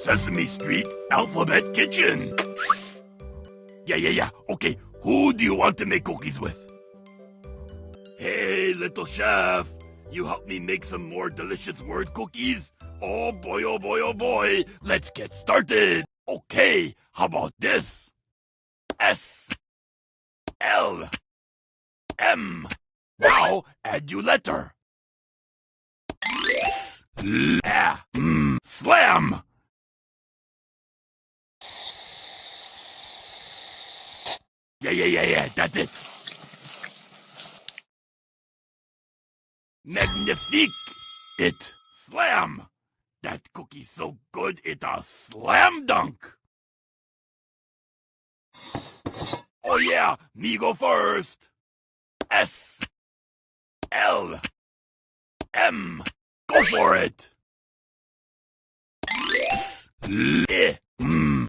Sesame Street Alphabet Kitchen. Yeah. Okay, who do you want to make cookies with? Hey, little chef. You help me make some more delicious word cookies? Oh boy, oh boy, oh boy. Let's get started. Okay, how about this? S, L, M. Now add your letter. Slam. Yeah, that's it. Magnifique. It. Slam. That cookie's so good, it a slam dunk. Oh yeah, me go first. S, L, M. Go for it.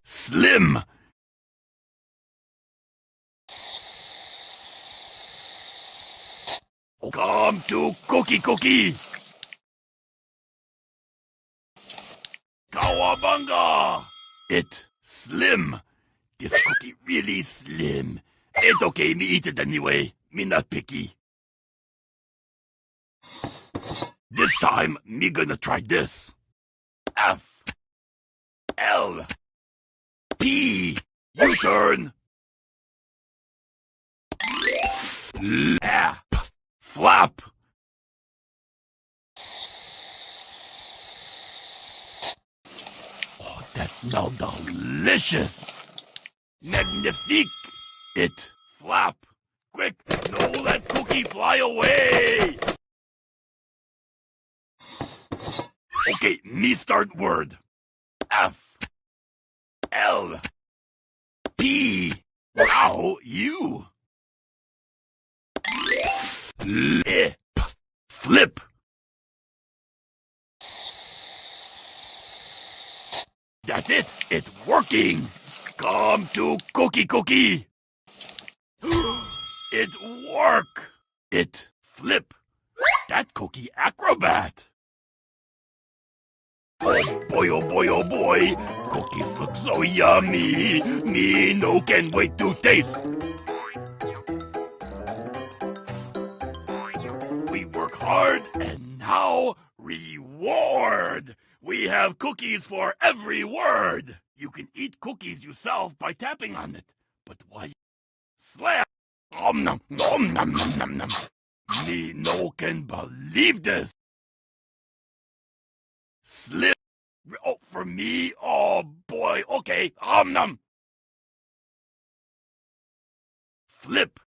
Slim. Come to cookie. Kawabunga. It slim. This cookie really slim. It's okay, me eat it anyway. Me not picky. This time, me gonna try this. F, L, P. U-turn. Flap. Oh, that smells delicious. Magnifique. It. Flap. Quick, no let cookie fly away. Okay, me start word. F, L, P. Wow, you. Flip. That's it. It's working. Come to cookie. It work. It flip. That cookie acrobat. Oh boy. Cookies look so yummy. Me no can wait to taste. We work hard and now reward. We have cookies for every word. You can eat cookies yourself by tapping on it. But why? Slam. Nom. Me no can believe this. Slip. Oh, for me? Oh boy. Okay. Nom. Flip.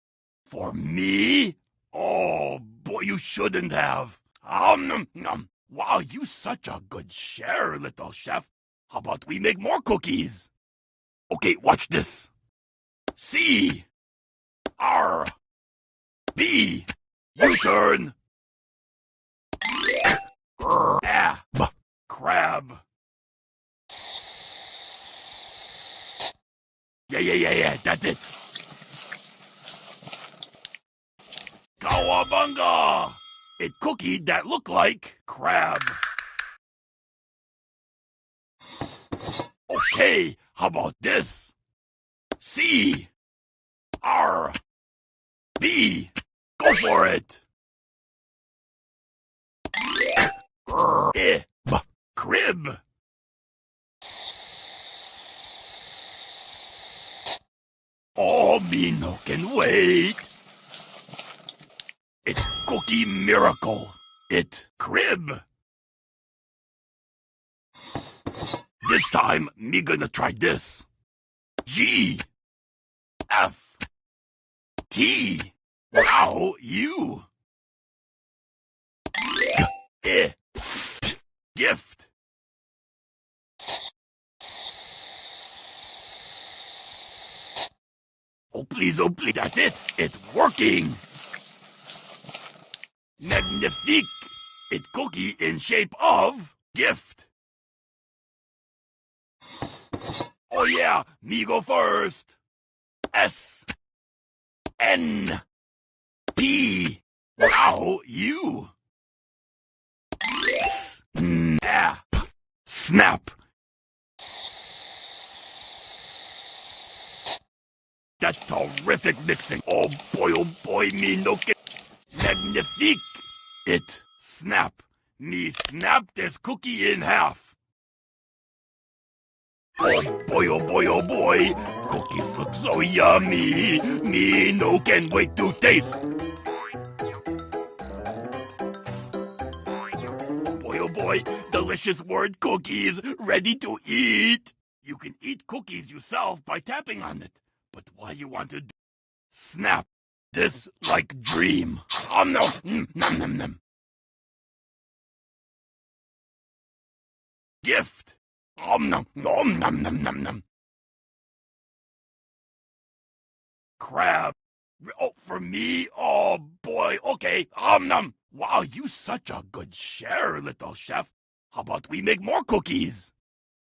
For me? Oh boy, you shouldn't have. Nom. Wow, you such a good sharer, little chef. How about we make more cookies? Okay, watch this. C, R, B, U-turn. Crab. Yeah, that's it. Kawabunga! It cookie that look like crab. Okay, how about this? C, R, B. Go for it. Crib. Oh, me no can wait. It's cookie miracle. It crib. This time, me gonna try this. G, F, T. Wow, you. Gift. Oh please, that's it. It's working. Magnifique. It cookie in shape of gift. Oh yeah, me go first. S, N, P. Wow, you. Snap. That's terrific mixing. Oh boy, me no que... Magnifique! It, snap. Me snap this cookie in half. Oh boy, cookies look so yummy. Me no can wait to taste. Oh boy, delicious word cookies, ready to eat. You can eat cookies yourself by tapping on it. But why you want to do... Snap this like dream. No, nom. Gift. Nom. Crab. Oh, for me? Oh boy, okay. Nom. Wow, you such a good share, little chef. How about we make more cookies?